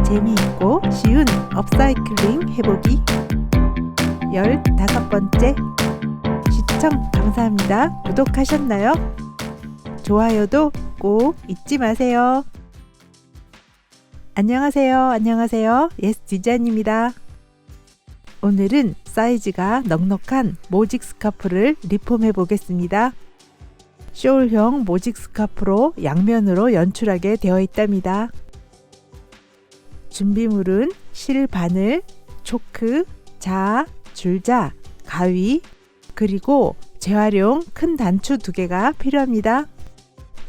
재미있고 쉬운 업사이클링 해보기 15번째. 시청 감사합니다. 구독하셨나요? 좋아요도 꼭 잊지 마세요. 안녕하세요. 예스 디자인입니다. 오늘은 사이즈가 넉넉한 모직 스카프를 리폼해 보겠습니다. 숄형 모직 스카프로 양면으로 연출하게 되어 있답니다. 준비물은 실 바늘, 초크, 자, 줄자, 가위, 그리고 재활용 큰 단추 2개가 필요합니다.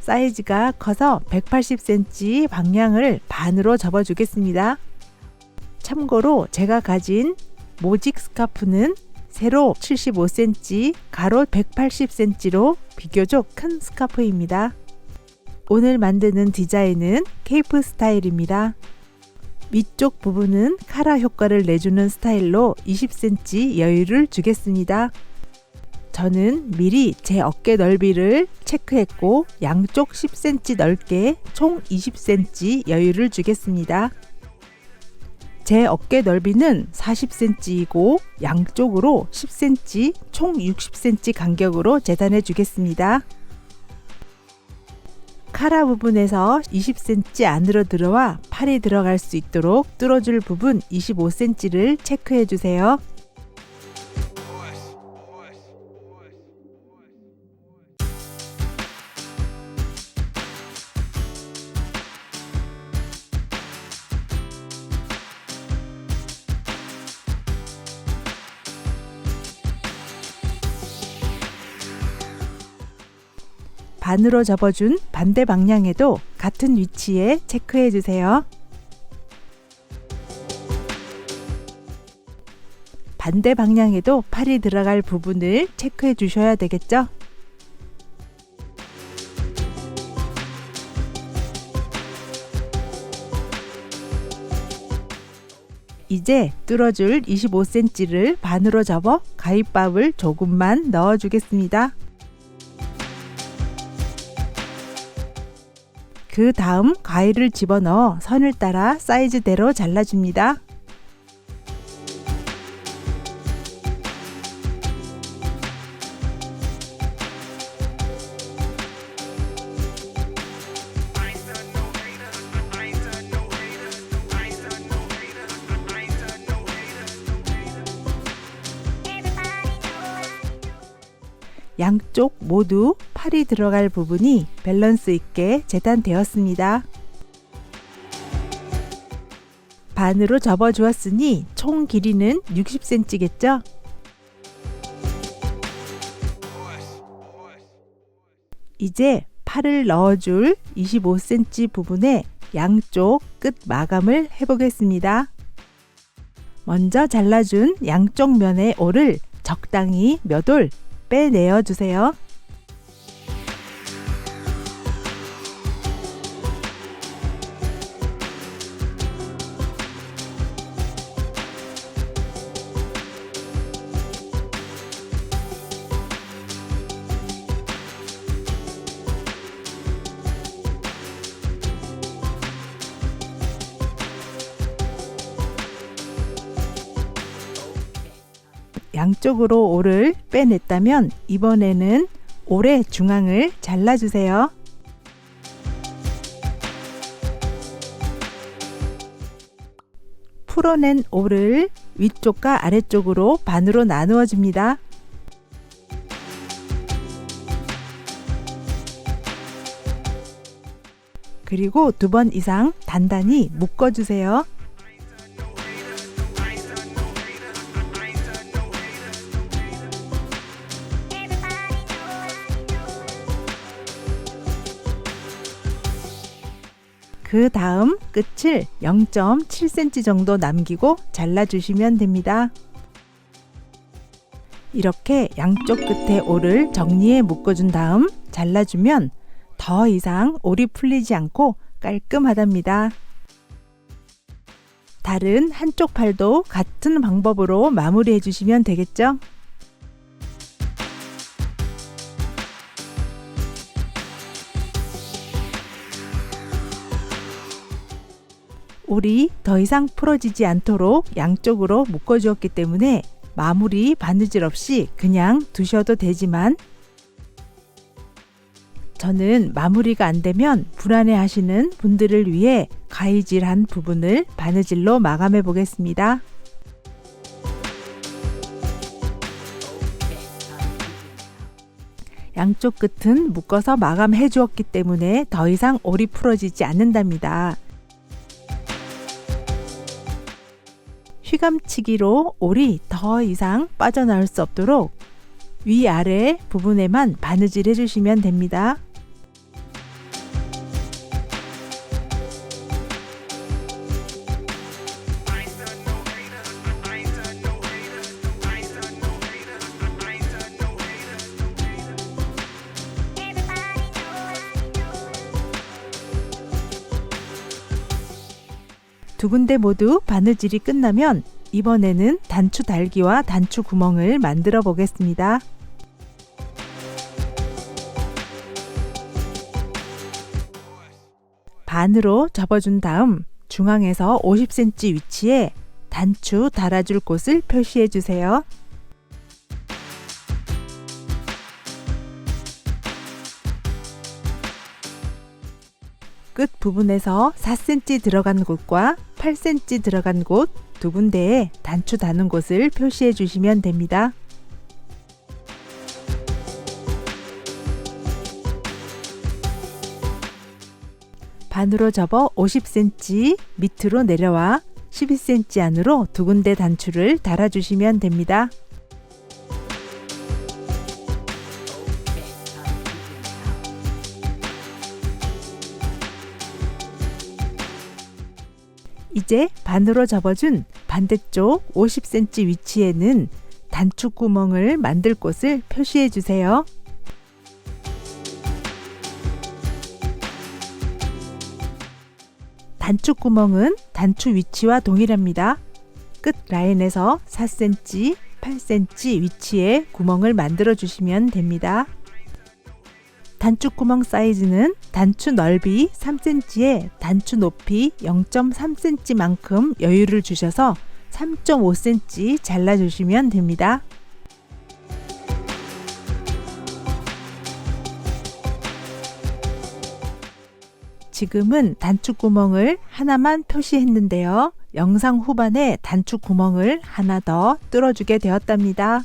사이즈가 커서 180cm 방향을 반으로 접어주겠습니다. 참고로 제가 가진 모직 스카프는 세로 75cm, 가로 180cm로 비교적 큰 스카프입니다. 오늘 만드는 디자인은 케이프 스타일입니다. 위쪽 부분은 카라 효과를 내주는 스타일로 20cm 여유를 주겠습니다. 저는 미리 제 어깨 넓이를 체크했고 양쪽 10cm 넓게 총 20cm 여유를 주겠습니다. 제 어깨 넓이는 40cm이고 양쪽으로 10cm 총 60cm 간격으로 재단해 주겠습니다. 카라 부분에서 20cm 안으로 들어와 팔이 들어갈 수 있도록 뚫어줄 부분 25cm를 체크해 주세요. 반으로 접어준 반대 방향에도 같은 위치에 체크해 주세요. 반대 방향에도 팔이 들어갈 부분을 체크해 주셔야 되겠죠? 이제 뚫어줄 25cm를 반으로 접어 가위밥을 조금만 넣어 주겠습니다. 그 다음 가위를 집어넣어 선을 따라 사이즈대로 잘라줍니다. 양쪽 모두 팔이 들어갈 부분이 밸런스 있게 재단되었습니다. 반으로 접어 주었으니 총 길이는 60cm겠죠? 이제 팔을 넣어줄 25cm 부분에 양쪽 끝 마감을 해보겠습니다. 먼저 잘라준 양쪽 면의 올을 적당히 몇 올 빼내어 주세요. 양쪽으로 올을 빼냈다면 이번에는 올의 중앙을 잘라주세요. 풀어낸 올을 위쪽과 아래쪽으로 반으로 나누어 줍니다. 그리고 2번 이상 단단히 묶어주세요. 그 다음 끝을 0.7cm 정도 남기고 잘라주시면 됩니다. 이렇게 양쪽 끝에 올을 정리해 묶어준 다음 잘라주면 더 이상 올이 풀리지 않고 깔끔하답니다. 다른 한쪽 팔도 같은 방법으로 마무리해 주시면 되겠죠? 올이 더 이상 풀어지지 않도록 양쪽으로 묶어주었기 때문에 마무리 바느질 없이 그냥 두셔도 되지만 저는 마무리가 안 되면 불안해 하시는 분들을 위해 가위질한 부분을 바느질로 마감해 보겠습니다. 양쪽 끝은 묶어서 마감해 주었기 때문에 더 이상 올이 풀어지지 않는답니다. 휘감치기로 올이 더 이상 빠져나올 수 없도록 위아래 부분에만 바느질 해주시면 됩니다. 두 군데 모두 바느질이 끝나면 이번에는 단추 달기와 단추 구멍을 만들어 보겠습니다. 반으로 접어준 다음 중앙에서 50cm 위치에 단추 달아줄 곳을 표시해 주세요. 끝 부분에서 4cm 들어간 곳과 8cm 들어간 곳 두 군데에 단추 다는 곳을 표시해 주시면 됩니다. 반으로 접어 50cm 밑으로 내려와 12cm 안으로 두 군데 단추를 달아주시면 됩니다. 이제 반으로 접어준 반대쪽 50cm 위치에는 단추 구멍을 만들 곳을 표시해 주세요. 단추 구멍은 단추 위치와 동일합니다. 끝 라인에서 4cm, 8cm 위치에 구멍을 만들어 주시면 됩니다. 단추 구멍 사이즈는 단추 넓이 3cm에 단추 높이 0.3cm만큼 여유를 주셔서 3.5cm 잘라주시면 됩니다. 지금은 단추 구멍을 하나만 표시했는데요. 영상 후반에 단추 구멍을 하나 더 뚫어주게 되었답니다.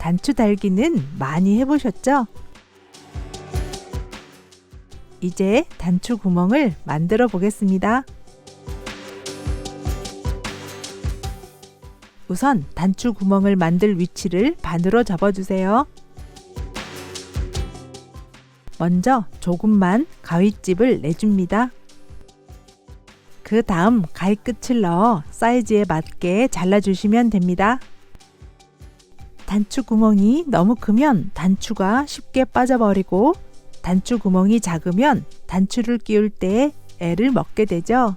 단추 달기는 많이 해보셨죠? 이제 단추 구멍을 만들어 보겠습니다. 우선 단추 구멍을 만들 위치를 반으로 접어주세요. 먼저 조금만 가위집을 내줍니다. 그 다음 가위 끝을 넣어 사이즈에 맞게 잘라주시면 됩니다. 단추 구멍이 너무 크면 단추가 쉽게 빠져버리고 단추 구멍이 작으면 단추를 끼울 때 애를 먹게 되죠.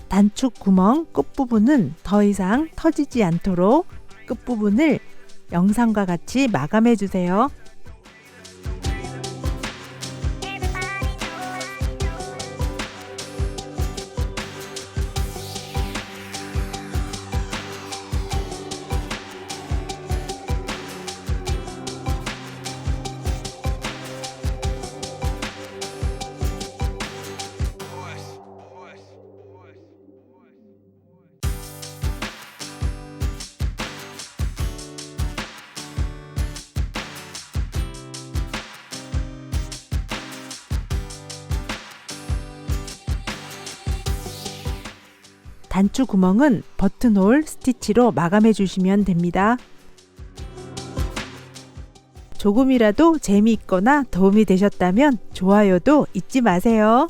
단추 구멍 끝부분은 더 이상 터지지 않도록 끝부분을 영상과 같이 마감해 주세요. 단추 구멍은 버튼홀 스티치로 마감해 주시면 됩니다. 조금이라도 재미있거나 도움이 되셨다면 좋아요도 잊지 마세요.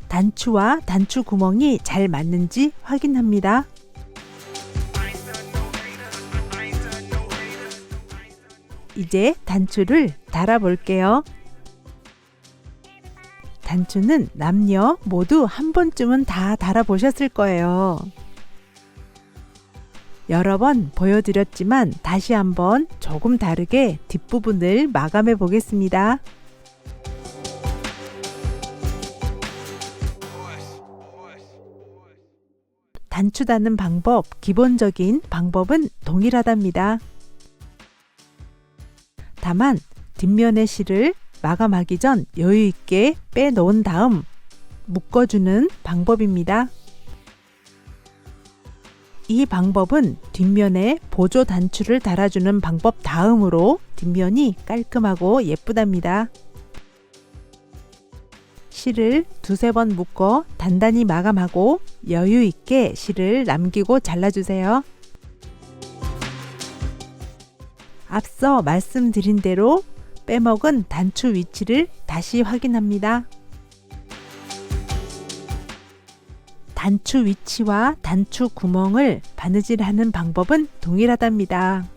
단추와 단추 구멍이 잘 맞는지 확인합니다. 이제 단추를 달아 볼게요. 단추는 남녀 모두 한 번쯤은 다 달아 보셨을 거예요. 여러 번 보여드렸지만 다시 한번 조금 다르게 뒷부분을 마감해 보겠습니다. 단추 다는 방법, 기본적인 방법은 동일하답니다. 다만 뒷면의 실을 마감하기 전 여유 있게 빼놓은 다음 묶어주는 방법입니다. 이 방법은 뒷면에 보조 단추를 달아주는 방법 다음으로 뒷면이 깔끔하고 예쁘답니다. 실을 두세 번 묶어 단단히 마감하고 여유 있게 실을 남기고 잘라주세요. 앞서 말씀드린 대로 빼먹은 단추 위치를 다시 확인합니다. 단추 위치와 단추 구멍을 바느질하는 방법은 동일하답니다.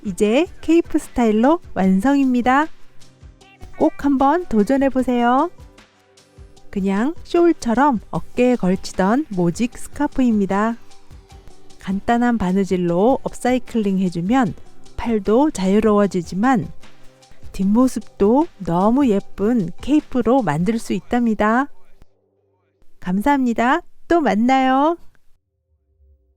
이제 케이프 스타일로 완성입니다. 꼭 한번 도전해 보세요. 그냥 숄처럼 어깨에 걸치던 모직 스카프입니다. 간단한 바느질로 업사이클링 해주면 팔도 자유로워지지만 뒷모습도 너무 예쁜 케이프로 만들 수 있답니다. 감사합니다. 또 만나요.